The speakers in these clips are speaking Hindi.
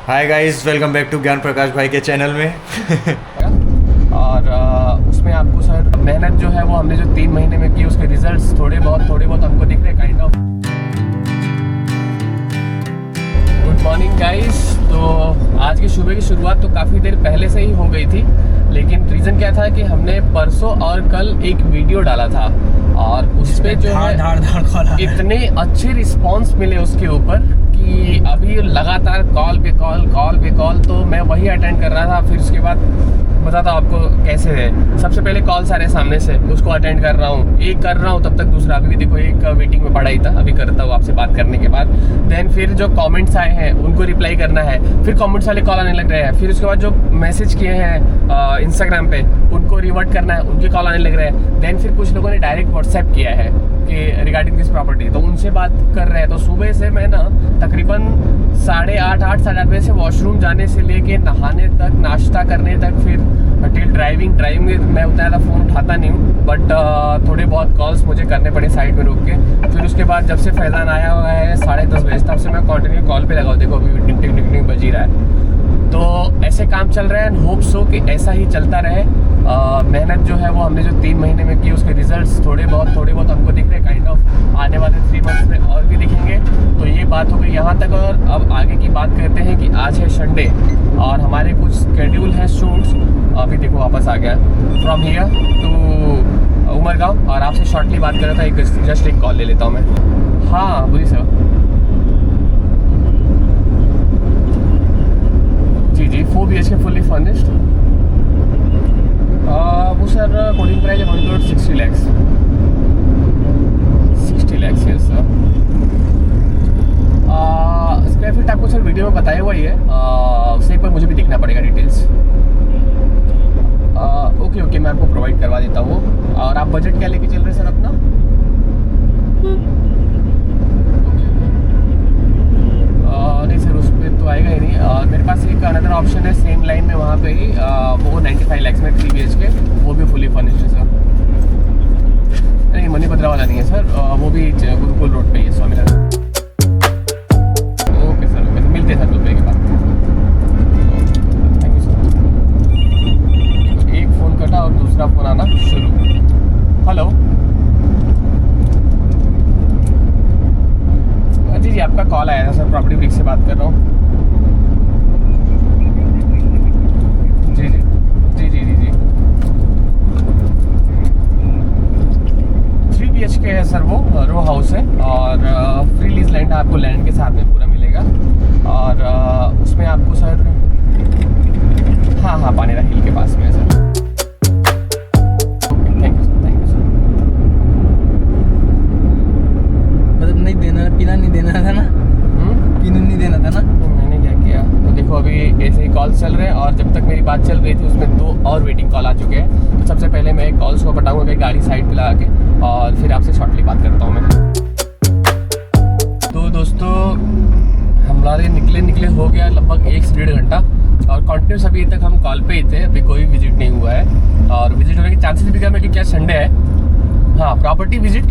Hi guys, welcome back to Gyan Prakash भाई के चैनल में। और उसमें आपको सर मेहनत जो है वो हमने जो 3 महीने में की उसके रिजल्ट्स थोड़े बहुत हमको दिख रहे kind of. Good morning guys. तो आज की सुबह की शुरुआत तो काफ़ी देर पहले से ही हो गई थी, लेकिन रीज़न क्या था कि हमने परसों और कल एक वीडियो डाला था और उस पर जो है इतने अच्छे रिस्पांस मिले उसके ऊपर कि अभी लगातार कॉल पे कॉल तो मैं वही अटेंड कर रहा था। फिर उसके बाद बताता हूँ आपको कैसे है। सबसे पहले कॉल सारे सामने से उसको अटेंड कर रहा हूँ, एक कर रहा हूँ तब तक दूसरा अभी भी देखो एक वेटिंग में पड़ा ही था, अभी करता हूँ आपसे बात करने के बाद। देन फिर जो कमेंट्स आए हैं उनको रिप्लाई करना है, फिर कमेंट्स वाले कॉल आने लग रहे हैं। फिर उसके बाद जो मैसेज किए हैं इंस्टाग्राम पे उनको रिवर्ट करना है, उनके कॉल आने लग रहे हैं। देन फिर कुछ लोगों ने डायरेक्ट व्हाट्सएप किया है कि रिगार्डिंग दिस प्रॉपर्टी, तो उनसे बात कर रहे हैं। तो सुबह से मैं ना तकरीबन 8:30 साढ़े 8 बजे से वॉशरूम जाने से लेके नहाने तक, नाश्ता करने तक, फिर टिल ड्राइविंग में मैं उतना ज़्यादा फ़ोन उठाता नहीं हूँ, बट थोड़े बहुत कॉल्स मुझे करने पड़े साइड में रोक के। फिर उसके बाद जब से फैज़ान आया हुआ है 10:30 बजे, तब से मैं कंटिन्यू कॉल पे लगा हूँ। देखो अभी टिंग टिंग टिंग टिंग बज ही रहा है। तो ऐसे काम चल रहा है एंड होप सो कि ऐसा ही चलता रहे। मेहनत जो है वो हमने जो 3 महीने में की उसके रिजल्ट्स थोड़े बहुत हमको दिख रहे काइंड ऑफ। आने वाले 3 मंथ्स में और भी दिखेंगे। तो ये बात हो गई यहाँ तक, और अब आगे की बात करते हैं कि आज है संडे और हमारे कुछ शेड्यूल है शूट्स। अभी देखो वापस आ गया फ्रॉम हियर टू उमरगांव, और आपसे शॉर्टली बात कर रहा था। जस्ट एक कॉल ले लेता हूँ मैं। हाँ बोलिए सर। जी 4 BHK फुल्ली फर्निश्ड। वो सर कोडिंग प्राइस है 160 lakhs। 60 lakhs है सर। स्क्वायर फीट आपको सर वीडियो में बताया हुआ ही है, उससे एक बार मुझे भी देखना पड़ेगा डिटेल्स। ओके मैं आपको प्रोवाइड करवा देता हूँ। और आप बजट क्या लेके चल रहे हैं सर अपना? नहीं सर उस पर तो आएगा ही नहीं। मेरे पास एक अनदर ऑप्शन है सेम लाइन में वहाँ पे ही, वो 95 lakhs में 3 BHK, वो भी फुली फर्निश्ड है सर। नहीं मनीपद्रा वाला नहीं है सर, वो भी गुरुकुल रोड पे ही है, स्वामीनारायण। ओके सर मिलते हैं सर दोपहर के बाद। Thank you sir. एक फ़ोन कटा और दूसरा फ़ोन आना शुरू। हेलो जी आपका कॉल आया था सर, प्रॉपर्टी ब्रिक से बात कर रहा हूँ। जी 3 BHK है सर, वो रो हाउस है और फ्री लीज लैंड आपको लैंड के साथ में पूरा मिलेगा। और उसमें आपको सर हाँ पानेरा हिल के पास में है sir. Okay thank you sir. मतलब नहीं देना, पीना नहीं देना था ना? पीने नहीं देना था ना? तो मैंने क्या किया, तो देखो अभी ऐसे ही कॉल चल रहे हैं और जब तक मेरी बात चल रही थी उसमें 2 और वेटिंग कॉल आ चुके हैं। तो सबसे पहले मैं एक कॉल्स को पटाऊंगा कि गाड़ी साइड पे लगा के, और फिर आपसे शॉर्टली बात करता हूँ मैं। तो दोस्तों हमारे निकले हो गया लगभग 1 से 1.5 घंटा और कंटिन्यूस अभी तक हम कॉल पे ही थे, अभी कोई विजिट नहीं हुआ है। और विजिट होने के चांसेस भी कम है कि क्या संडे है। हाँ प्रॉपर्टी विजिट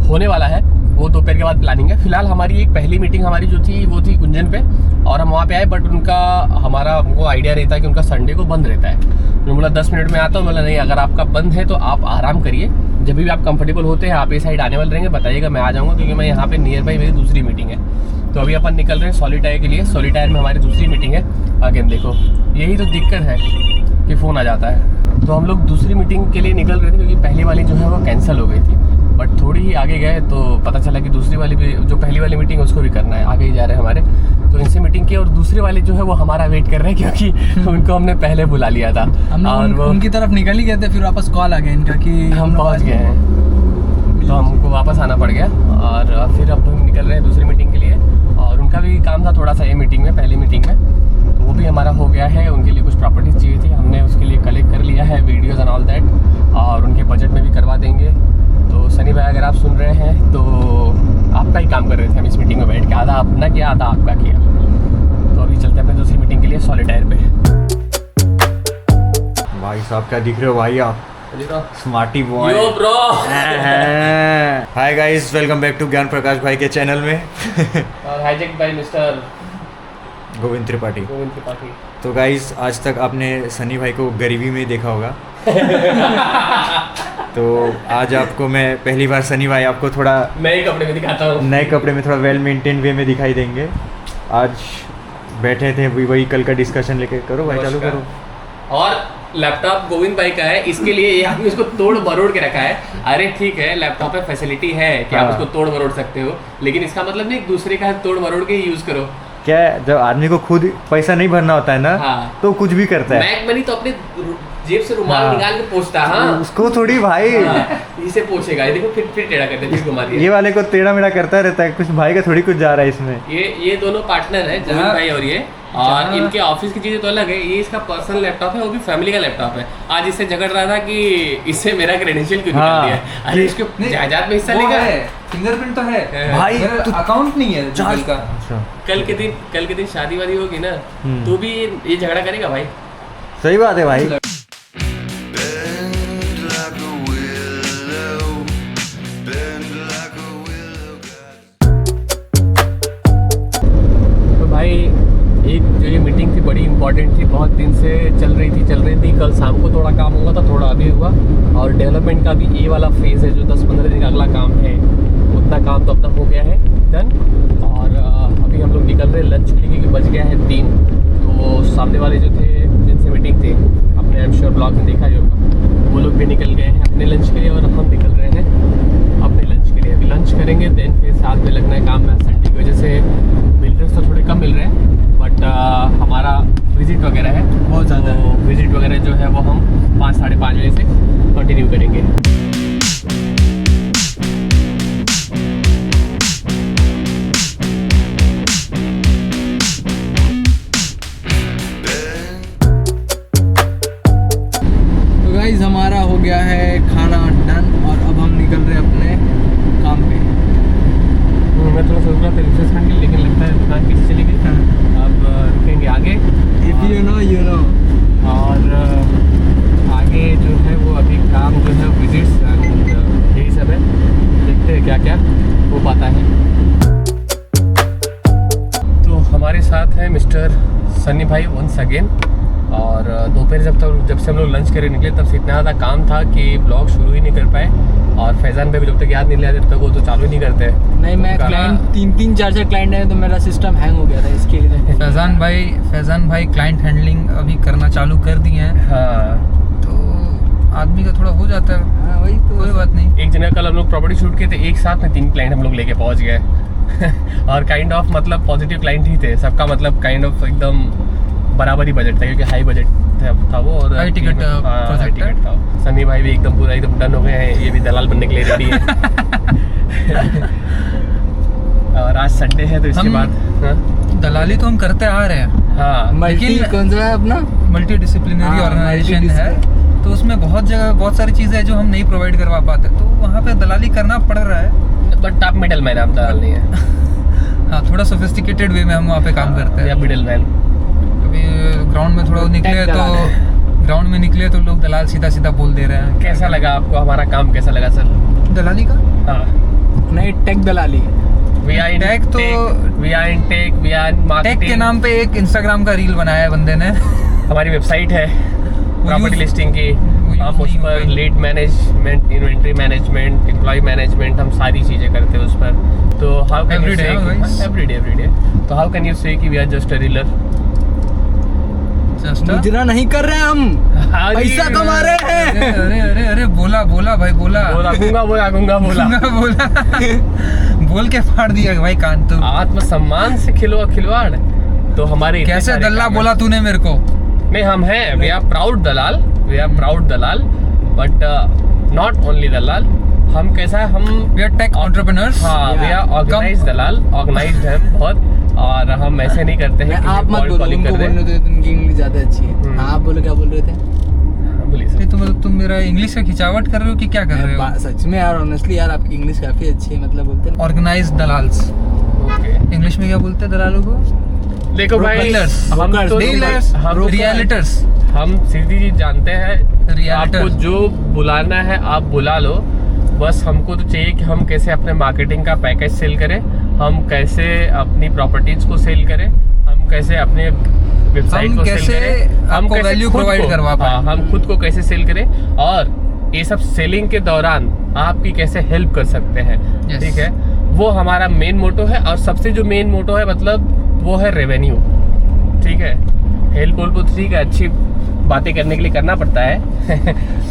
होने वाला है, वो दोपहर के बाद प्लानिंग है। फिलहाल हमारी एक पहली मीटिंग हमारी जो थी वो थी गुंजन पे, और हम वहाँ पे आए, बट हमारा वो आइडिया रहता है कि उनका संडे को बंद रहता है। तो बोला 10 मिनट में आता हूँ। बोला नहीं, अगर आपका बंद है तो आप आराम करिए, जब भी आप कंफर्टेबल होते हैं आप ये साइड आने वाले रहेंगे बताइएगा, मैं आ जाऊँगा, क्योंकि मैं यहाँ पे नियर बाई मेरी दूसरी मीटिंग है। तो अभी अपन निकल रहे हैं सॉलिटायर के लिए। सॉलिटायर में हमारी दूसरी मीटिंग है। अगेन देखो यही तो दिक्कत है कि फ़ोन आ जाता है। तो हम लोग दूसरी मीटिंग के लिए निकल रहे थे क्योंकि पहली वाली जो है वो कैंसिल हो गई थी, बट थोड़ी ही आगे गए तो पता चला कि दूसरी वाली भी, जो पहली वाली मीटिंग उसको भी करना है, आगे ही जा रहे हैं हमारे। तो इनसे मीटिंग की और दूसरे वाले जो है वो हमारा वेट कर रहे हैं क्योंकि उनको हमने पहले बुला लिया था। और वो उनकी तरफ निकल ही गए थे, फिर वापस कॉल आ गया इनका कि हम पहुँच गए हैं, तो हमको वापस आना पड़ गया। और फिर अब हम निकल रहे हैं दूसरी मीटिंग के लिए, और उनका भी काम था थोड़ा सा ये मीटिंग में, पहली मीटिंग में, तो वो भी हमारा हो गया है। उनके लिए कुछ प्रॉपर्टीज़ चाहिए थी, हमने उसके लिए कलेक्ट कर लिया है वीडियोज़ एंड ऑल दैट, और उनके बजट में भी करवा देंगे। तो सनी भाई अगर आप सुन रहे हैं तो आपका ही काम कर रहे थे हम इस मीटिंग में बैठ के, आधा अपना किया आधा आपका किया। तो अभी चलते हैं अपने दूसरी मीटिंग के लिए सॉलिटायर पे। भाई साहब क्या दिख रहे हो भाई आप? Smarty boy. Yo bro. Hi guys, welcome back to Gyan Prakash भाई के चैनल में। और hijack by mister Govind Tripathi. Govind Tripathi. तो गाइस आज तक आपने सनी भाई को गरीबी में देखा होगा। तो आज आपको मैं पहली बार सनी भाई आपको थोड़ा नए कपड़े में दिखाता हूँ। नए कपड़े में थोड़ा वेल मेंटेन वे में दिखाई देंगे। आज बैठे थे वही कल का डिस्कशन लेके। करो भाई, चालू करो। और लैपटॉप गोविंद भाई का है, इसके लिए ये आदमी उसको तोड़ मरोड़ के रखा है। अरे ठीक है, लैपटॉप में फैसिलिटी है कि आप उसको तोड़ मरोड़ सकते हो, लेकिन इसका मतलब नहीं दूसरे का तोड़ मरोड़ के यूज करो। क्या है, जब आदमी को खुद पैसा नहीं भरना होता है ना, हाँ। तो कुछ भी करता है। मैक मनी तो अपने जेब से रुमाल निकाल के पोंछता। हाँ, उसको थोड़ी भाई इसे पोंछेगा। ये देखो फिर टेढ़ा करते फिर घुमा दिया। ये वाले को टेढ़ा मेढ़ा करता रहता है, कुछ भाई का थोड़ी कुछ जा रहा है इसमें। ये दोनों पार्टनर है, जमीन भाई और ये। और इनके ऑफिस की चीजें तो अलग है। ये इसका पर्सनल लैपटॉप है, वो भी फैमिली का लैपटॉप है। आज इससे झगड़ रहा था कि इससे मेरा क्रेडेंशियल क्यों निकाल दिया। अरे इसके जायदाद में हिस्सा लेगा। फिंगरप्रिंट तो है भाई, अकाउंट नहीं है गूगल का। अच्छा, कल के दिन शादी वादी होगी ना, तो भी ये झगड़ा करेगा भाई। सही बात है भाई। तो भाई एक जो ये मीटिंग थी बड़ी इंपॉर्टेंट थी, बहुत दिन से चल रही थी। कल शाम को थोड़ा काम हुआ था, थोड़ा अभी हुआ। और डेवलपमेंट का भी ये वाला फेज़ है जो 10-15 दिन का अगला काम है, उतना काम तो अपना हो गया है डन। और अभी हम लोग निकल रहे हैं लंच के लिए, क्योंकि बज गया है 3। तो सामने वाले जो थे जिनसे मीटिंग थी, आपने आई एम श्योर ब्लॉग में देखा ही होगा, वो लोग भी निकल गए हैं अपने लंच के लिए, और हम निकल रहे हैं अपने लंच के लिए। अभी लंच करेंगे, देन फिर साथ में लगना है काम में। संडे की वजह से बिल्डर्स तो थोड़े कम मिल रहे हैं, बट हमारा विजिट वगैरह है बहुत ज़्यादा। तो विजिट वगैरह जो है वो हम 5-5:30 बजे से कंटिन्यू करेंगे। तो गाइस हमारा हो गया है खाना डन, और अब हम निकल रहे हैं अपने काम पे। मैं थोड़ा सोच रहा था रिफ्रेशमेंट के लिए, लेकिन लगता है दुकान पीछे चली गई। अब रुकेंगे आगे। If you know, you know। और आगे जो है वो अभी काम जो है विजिट्स एंड यही सब है। देखते हैं क्या क्या हो पाता है। तो हमारे साथ है मिस्टर सनी भाई वंस अगेन। और दोपहर जब से हम लोग लंच करके निकले, तब से इतना ज़्यादा काम था कि ब्लॉग शुरू ही नहीं कर पाए। और फैज़ान भाई भी जब तक याद नहीं लिया तब तक वो तो चालू नहीं करते। नहीं, मैं क्लाइंट 3-4 क्लाइंट है, तो मेरा सिस्टम हैंग हो गया था, इसके लिए। फैज़ान भाई क्लाइंट हैंडलिंग अभी करना चालू कर दिए हैं। हाँ, तो आदमी का थोड़ा हो जाता है। हाँ, वही तो, कोई बात नहीं। एक जगह कल हम लोग प्रॉपर्टी शूट किए थे, एक साथ में 3 क्लाइंट हम लोग लेके पहुंच गए। और काइंड ऑफ मतलब पॉजिटिव क्लाइंट ही थे सबका, मतलब काइंड ऑफ एकदम बराबर ही बजट था, क्योंकि हाई बजट था वो। और हाई टिकट था। सनी भाई भी एकदम पूरा एकदम डन हो गए हैं, ये भी दलाल बनने के लिए रेडी है। और आज संडे है, तो इसके बाद दलाली तो हम करते आ रहे हैं। हाँ, कौन सा है अपना मल्टी डिसिप्लिनरी ऑर्गेनाइजेशन है, तो उसमें बहुत जगह बहुत सारी चीज़ें हैं जो हम नहीं प्रोवाइड करवा पाते, तो वहाँ पे दलाली करना पड़ रहा है। बट टॉप मिडल मैन आप दलाल नहीं है। हाँ, थोड़ा सोफिस्टिकेटेड वे में हम वहाँ पे काम करते हैं। या मिडल मैन। अभी ग्राउंड में थोड़ा ग्राउंड में निकले तो लोग दलाल सीधा बोल दे रहे हैं। कैसा लगा आपको हमारा काम, कैसा लगा सर? दलाली का? हाँ, नहीं, टेक दलाली। We are in tech, we are in marketing। Tech के नाम पे एक इंस्टाग्राम का रील बनाया है बंदे ने। हमारी वेबसाइट है प्रॉपर्टी लिस्टिंग की, हम उस पर lead management, inventory management, employ management, हम सारी चीज़ें करते हैं उस पर। तो how can you say everyday तो हाउ कैन यू से कि we are just a reeler? मुजरा नहीं कर रहे हम, पैसा कमा रहे हैं। अरे बोला भाई, बोला बोल के फाड़ दिया भाई कान। तो आत्मसम्मान से खिलवाड़। तो हमारे कैसे दल्ला बोला तूने मेरे को? नहीं, हम हैं, वी आर प्राउड दलाल, बट नॉट ओनली दलाल। हम कैसा है, हम वी आर टेक एंटरप्रेन्योर्स। हाँ, वी आर ऑर्गेनाइज्ड दलाल, ऑर्गेनाइज्ड हैं बहुत। और हम ऐसे नहीं करते हैं कि आप मत बोलो, उनको बोलने दो, उनकी इंग्लिश ज़्यादा अच्छी है। आप बोलो, क्या बोल रहे थे? बोलिए सर। तो मतलब तुम मेरा इंग्लिश का खिंचावट कर रहे हो कि क्या कर रहे हो? सच में यार, ऑनेस्टली यार, आपकी इंग्लिश काफ़ी अच्छी है। मतलब बोलते हैं ऑर्गेनाइज्ड दलाल्स। ओके, इंग्लिश में क्या बोलते हैं दलालों को? देखो भाई, हम रियलिटर्स, हम सीधी चीज जानते हैं। आपको जो बुलाना है आप बुला लो, बस हमको तो चाहिए कि हम कैसे अपने मार्केटिंग का पैकेज सेल करें, हम कैसे अपनी प्रॉपर्टीज को सेल करें, हम कैसे अपने वेबसाइट हम को कैसे सेल करें, आपको कैसे वैल्यू खुद प्रोवाइड को- करवा पाएं। हाँ, हम खुद को कैसे सेल करें और ये सब सेलिंग के दौरान आपकी कैसे हेल्प कर सकते हैं। Yes. ठीक है, वो हमारा मेन मोटो है और सबसे जो मेन मोटो है मतलब वो है रेवेन्यू। ठीक है, हेल्प तो ठीक है, अच्छी बातें करने के लिए करना पड़ता है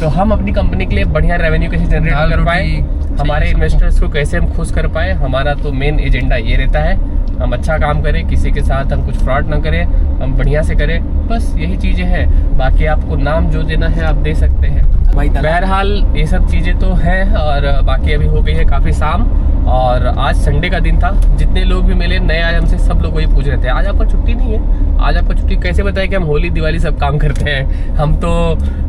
तो हम अपनी कंपनी के लिए बढ़िया रेवेन्यू कैसे जनरेट दाल कर रोटी पाए, चाहिए हमारे सबको। इन्वेस्टर्स को कैसे हम खुश कर पाए, हमारा तो मेन एजेंडा ये रहता है। हम अच्छा काम करें, किसी के साथ हम कुछ फ्रॉड ना करें, हम बढ़िया से करें, बस यही चीज़ें हैं। बाकी आपको नाम जो देना है आप दे सकते हैं। बहरहाल ये सब चीज़ें तो हैं और बाकी अभी हो गई है काफ़ी शाम और आज संडे का दिन था। जितने लोग भी मिले नए आज हमसे सब लोग वही पूछ रहे थे आज आपका छुट्टी नहीं है, आज आपका छुट्टी कैसे बताए कि हम होली दिवाली सब काम करते हैं। हम तो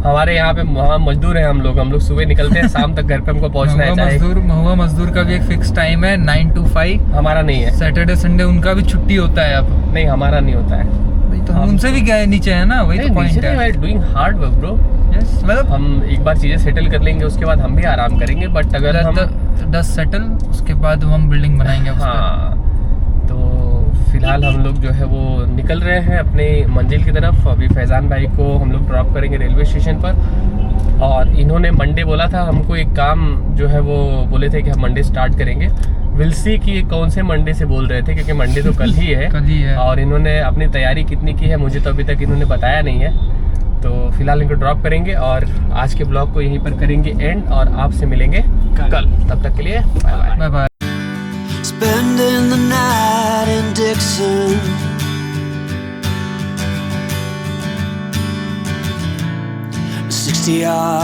हमारे यहाँ पे मजदूर हैं, हम लोग सुबह निकलते हैं शाम तक घर पे हमको पहुँचना है। चाहे महुआ मजदूर का भी एक फिक्स टाइम है 9 to 5। हमारा नहीं है, सैटरडे संडे उनका भी छुट्टी होता है अब। नहीं हमारा नहीं होता है। तो हम उनसे भी गए नीचे है ना, वही तो पॉइंट है। Doing hard work bro. Yes, मतलब हम एक बार चीज़ें सेटल कर लेंगे उसके बाद हम भी आराम करेंगे, बट अगर हम 10 सेटल उसके बाद हम बिल्डिंग बनाएंगे उस पे। हाँ, तो फिलहाल हम लोग जो है वो निकल रहे हैं अपने मंजिल की तरफ। अभी फैज़ान भाई को हम लोग ड्रॉप करेंगे रेलवे स्टेशन पर और इन्होंने मंडे बोला था हमको एक काम जो है वो बोले थे कि हम मंडे स्टार्ट करेंगे। विल सी कि कौन से मंडे से बोल रहे थे क्योंकि मंडे तो कल ही है। कल ही है। और इन्होंने अपनी तैयारी कितनी की है मुझे तो अभी तक इन्होंने बताया नहीं है। तो फिलहाल इनको ड्रॉप करेंगे और आज के ब्लॉग को यहीं पर करेंगे एंड और आपसे मिलेंगे कल। तब तक के लिए bye bye. Bye bye. Spending the night in Dixon, 60 yards.